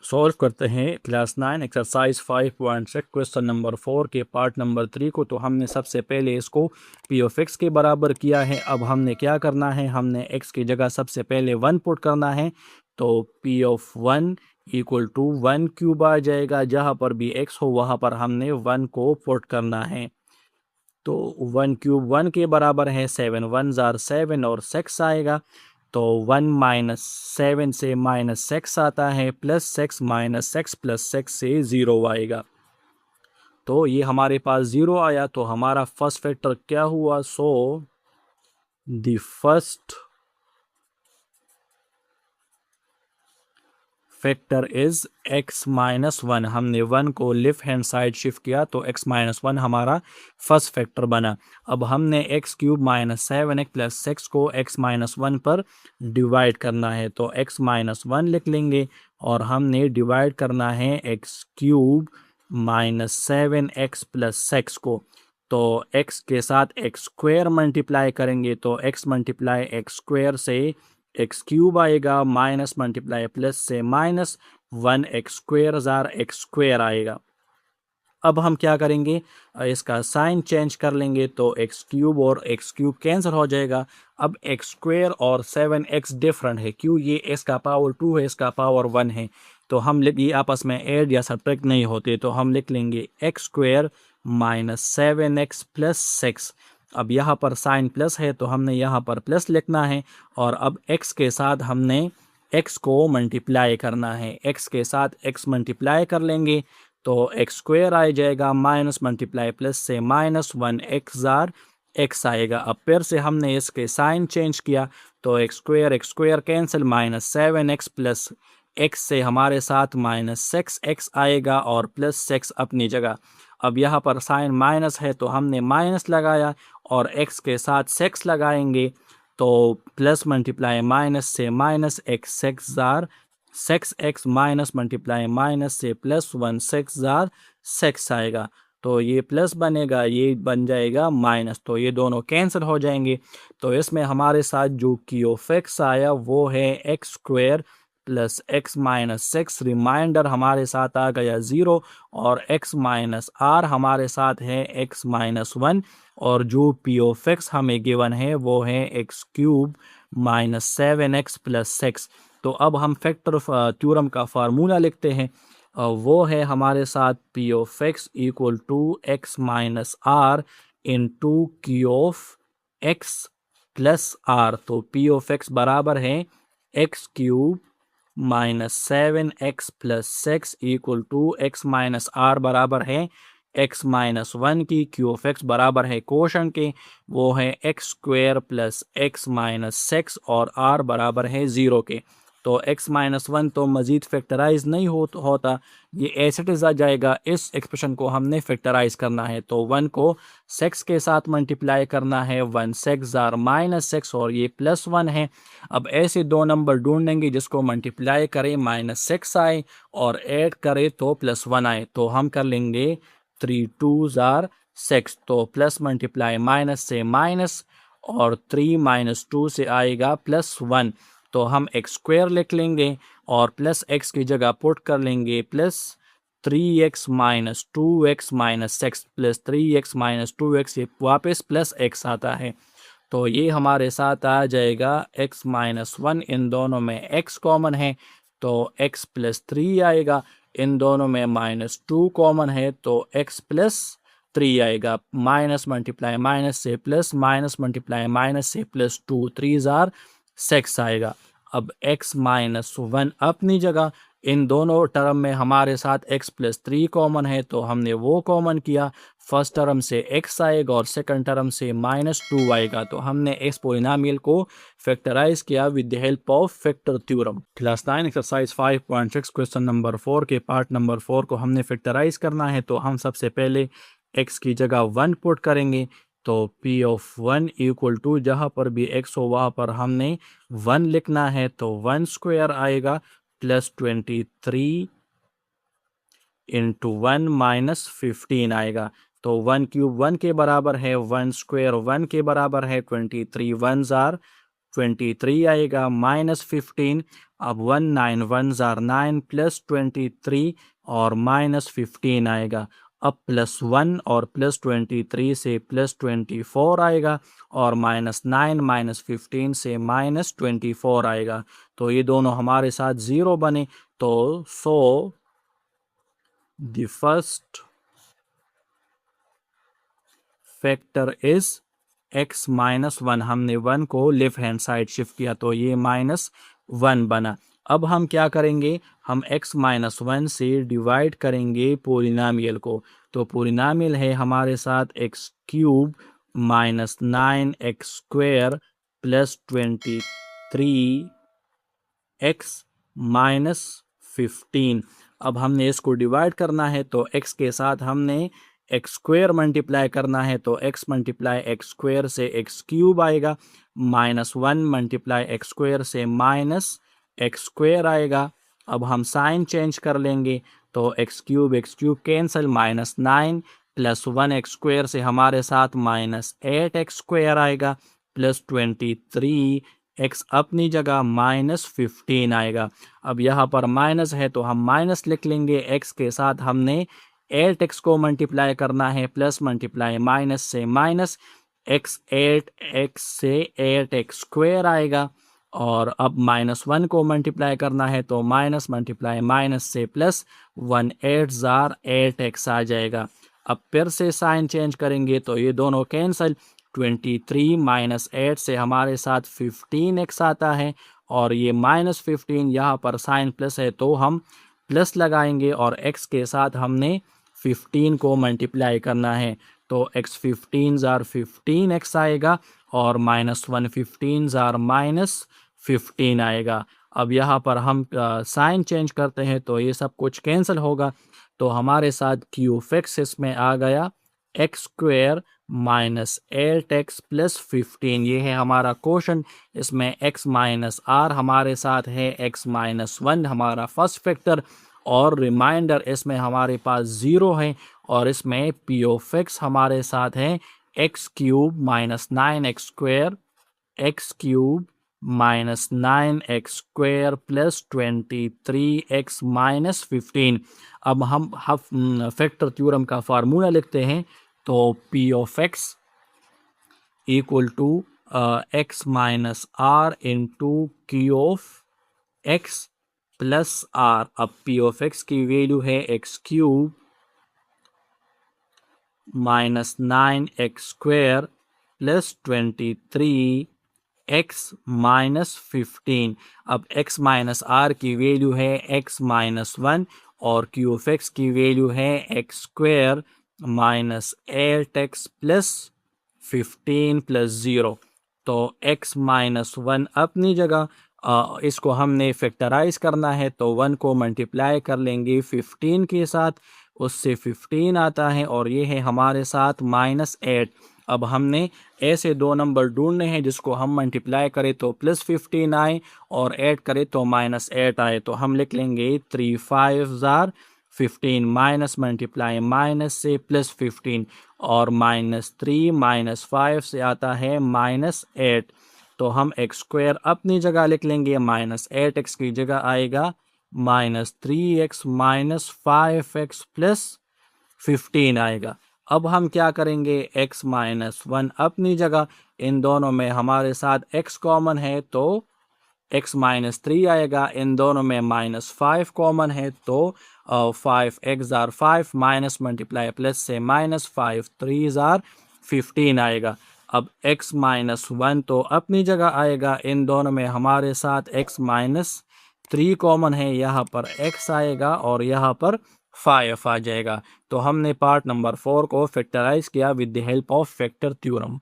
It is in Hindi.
सॉल्व करते हैं क्लास 9 एक्सरसाइज 5.6 क्वेश्चन नंबर 4 के पार्ट नंबर 3 को। तो हमने सबसे पहले इसको पी ऑफ एक्स के बराबर किया है। अब हमने क्या करना है, हमने एक्स की जगह सबसे पहले 1 पुट करना है। तो P of 1 equal to 1 cube आ जाएगा। जहाँ पर भी एक्स हो वहाँ पर हमने 1 को पुट करना है। तो 1 क्यूब 1 के बराबर है 7, 1 जार 7 और 6 आएगा। तो 1 माइनस 7 से माइनस 6 आता है, प्लस 6 माइनस 6 प्लस 6 से 0 आएगा। तो ये हमारे पास 0 आया। तो हमारा फर्स्ट फैक्टर क्या हुआ? So the first factor is x minus 1। हमने 1 को लेफ्ट हैंड साइड शिफ्ट किया तो x माइनस 1 हमारा फर्स्ट फैक्टर बना। अब हमने x cube minus 7x plus 6 को x माइनस 1 पर डिवाइड करना है। तो x माइनस 1 लिख लेंगे और हमने डिवाइड करना है x cube minus 7x plus 6 को। तो x के साथ x स्क्वायर मल्टीप्लाई करेंगे तो x मल्टीप्लाई x स्क्वायर से एक्स क्यूब आएगा, माइनस मल्टीप्लाई प्लस से minus 1 x square jar x square आएगा। अब हम क्या करेंगे, इसका साइन चेंज कर लेंगे तो एक्स क्यूब और एक्स क्यूब कैंसिल हो जाएगा। अब एक्स स्क्वायर और 7x डिफरेंट है, क्यों? ये एक्स का पावर 2 है, इसका पावर 1 है। तो हम ये आपस में ऐड या सब्ट्रैक्ट नहीं होते। तो हम लिख लेंगे x square minus 7x plus 6। अब यहाँ पर साइन प्लस है तो हमने यहाँ पर प्लस लिखना है। और अब x के साथ हमने x को मल्टीप्लाई करना है। x के साथ x मल्टीप्लाई कर लेंगे तो एक्स स्क्वायर आ जाएगा, माइनस मल्टीप्लाई प्लस से माइनस 1 एक्स जार एक्स आएगा। अब फिर से हमने इसके साइन चेंज किया तो x square cancel, minus 7x plus x से हमारे साथ माइनस 6x आएगा और प्लस 6 अपनी जगह। अब यहाँ पर साइन माइनस है तो हमने माइनस लगाया और x के साथ 6 लगाएंगे तो प्लस मल्टीप्लाई माइनस से minus x 6 jar 6x minus multiply minus से प्लस 1 6 जार 6 आएगा। तो ये प्लस बनेगा, ये बन जाएगा माइनस, तो ये दोनों कैंसिल हो जाएंगे। तो इसमें हमारे साथ जो की ऑफ एक्स आया वो है x square plus x minus 6। Remainder हमारे साथ आ गया 0 और x माइनस आर हमारे साथ है x माइनस 1। और जो पी ऑफ एक्स हमें गिवन है वो है x cube minus 7x plus 6। तो अब हम फैक्टर थ्योरम का फार्मूला लिखते हैं। वो है हमारे साथ p of x equal to x minus r into q of x plus r. तो पी ऑफ एक्स बराबर है x cube minus 7x plus 6 equal to x minus r बराबर है x माइनस 1 की। क्यू ऑफ एक्स बराबर है क्वोशंट के, वो है x square plus x minus 6 और r बराबर है 0 के। तो x माइनस 1 तो मज़ीद फैक्टराइज नहीं होता, ये ऐसे आ जाएगा। इस एक्सप्रेशन को हमने फैक्टराइज करना है तो 1 को 6 के साथ मल्टीप्लाई करना है, 1 6 जार माइनस 6 और ये प्लस 1 है। अब ऐसे दो नंबर ढूंढेंगे जिसको मल्टीप्लाई करें माइनस 6 आए और ऐड करें तो प्लस 1 आए। तो हम कर लेंगे 3 2 जार 6, तो प्लस मल्टीप्लाई माइनस से माइनस और 3 माइनस 2 से आएगा प्लस 1। तो हम एक्स स्क्वायर लिख लेंगे और प्लस एक्स की जगह पुट कर लेंगे plus 3x minus 2x minus 6 plus 3x minus 2x, ये वापस प्लस x आता है। तो ये हमारे साथ आ जाएगा x माइनस 1, इन दोनों में x कॉमन है तो x प्लस 3 आएगा। इन दोनों में माइनस 2 कॉमन है तो x प्लस 3 आएगा। माइनस मल्टीप्लाई माइनस से प्लस, माइनस मल्टीप्लाई माइनस से प्लस 2, 3 जार 6 आएगा। अब x माइनस 1 अपनी जगह, इन दोनों टर्म में हमारे साथ x प्लस 3 कॉमन है तो हमने वो कॉमन किया। फर्स्ट टर्म से x आएगा और सेकंड टर्म से माइनस 2 आएगा। तो हमने इस पोलिनोमियल को फैक्टराइज किया with the help of factor theorem. Class 9 exercise 5.6 question number 4 के पार्ट नंबर 4 को हमने फैक्टराइज करना है। तो हम सबसे पहले x की जगह 1 पुट करेंगे तो p ऑफ 1 इक्वल टू, जहाँ पर भी x हो वहाँ पर हमने 1 लिखना है तो 1 स्क्वायर आएगा प्लस 23 इंटू 1 माइनस 15 आएगा। तो 1 क्यूब 1 के बराबर है, 1 स्क्वायर 1 के बराबर है 23, 1 जार 23 आएगा माइनस 15। अब 1 9 1 जार 9 प्लस 23 और माइनस 15 आएगा। अब प्लस 1 और प्लस 23 से प्लस 24 आएगा और माइनस 9 माइनस 15 से माइनस 24 आएगा। तो ये दोनों हमारे साथ ज़ीरो बने। तो so the first factor is x minus 1। हमने 1 को लेफ्ट हैंड साइड शिफ्ट किया तो ये माइनस 1 बना। अब हम क्या करेंगे, हम x माइनस 1 से डिवाइड करेंगे पोलिनोमियल को। तो पोलिनोमियल है हमारे साथ x cube minus 9x square plus 23 x minus 15। अब हमने इसको डिवाइड करना है तो x के साथ हमने एक्स स्क्वेयर मल्टीप्लाई करना है तो x मल्टीप्लाई एक्स स्क्वेयर से एक्स क्यूब आएगा, माइनस 1 मल्टीप्लाई एक्स स्क्वेयर से माइनस एक्स स्क्वेयर आएगा। अब हम साइन चेंज कर लेंगे तो x cube cancel, minus 9 plus 1 x square से हमारे साथ माइनस 8 एक्स स्क्वेयर आएगा प्लस 23 x अपनी जगह माइनस 15 आएगा। अब यहाँ पर माइनस है तो हम माइनस लिख लेंगे, x के साथ हमने 8x को मल्टीप्लाई करना है, प्लस मल्टीप्लाई माइनस से माइनस, x 8x से 8x स्क्वेयर आएगा। और अब माइनस 1 को मल्टीप्लाई करना है तो माइनस मल्टीप्लाई माइनस से प्लस 1 8 जार 8x आ जाएगा। अब फिर से साइन चेंज करेंगे तो ये दोनों कैंसिल, 23 माइनस 8 से हमारे साथ 15x आता है और ये माइनस 15, यहाँ पर साइन प्लस है तो हम प्लस लगाएंगे और x के साथ हमने 15 को मल्टीप्लाई करना है तो x 15 जार 15x आएगा और माइनस 1 15 जार माइनस 15 आएगा। अब यहाँ पर हम साइन चेंज करते हैं तो ये सब कुछ कैंसिल होगा तो हमारे साथ क्यूब एक्स इसमें आ गया x square minus 8x plus 15। ये है हमारा क्वेश्चन। इसमें x माइनस आर हमारे साथ है x माइनस 1 हमारा फर्स्ट फैक्टर और रिमाइंडर इसमें हमारे पास 0 है और इसमें p ऑफ x हमारे साथ है x cube minus 9x square, x cube minus 9x square plus 23x minus 15। अब हम फैक्टर थ्योरम का फार्मूला लिखते हैं तो p of x equal to x minus r into q of x plus r. अब p ऑफ x की वैल्यू है x cube minus 9x square plus 23x minus 15। अब x माइनस आर की वैल्यू है x माइनस 1 और क्यू ऑफ x की वैल्यू है x square minus 8x plus 15 plus 0। तो x माइनस 1 अपनी जगह, इसको हमने फैक्टराइज करना है तो 1 को मल्टीप्लाई कर लेंगे 15 के साथ, उससे 15 आता है और ये है हमारे साथ माइनस 8। अब हमने ऐसे दो नंबर ढूंढने हैं जिसको हम मल्टीप्लाई करें तो प्लस 15 आए और ऐड करें तो माइनस 8 आए। तो हम लिख लेंगे 3 5 जार 15 माइनस मल्टीप्लाई माइनस से प्लस 15 और माइनस 3 माइनस 5 से आता है माइनस 8। तो हम एक्स स्क्वायर अपनी जगह लिख लेंगे, माइनस 8x की जगह आएगा minus 3x minus 5x plus 15 आएगा। अब हम क्या करेंगे, x माइनस 1 अपनी जगह, इन दोनों में हमारे साथ x कॉमन है तो x माइनस 3 आएगा, इन दोनों में माइनस 5 कॉमन है तो 5x jar 5 minus multiply plus से माइनस 5 3 जार 15 आएगा। अब x माइनस 1 तो अपनी जगह आएगा, इन दोनों में हमारे साथ x माइनस 3 कॉमन है, यहाँ पर x आएगा और यहाँ पर 5 आ जाएगा। तो हमने पार्ट नंबर 4 को फैक्टराइज किया with the help of factor theorem.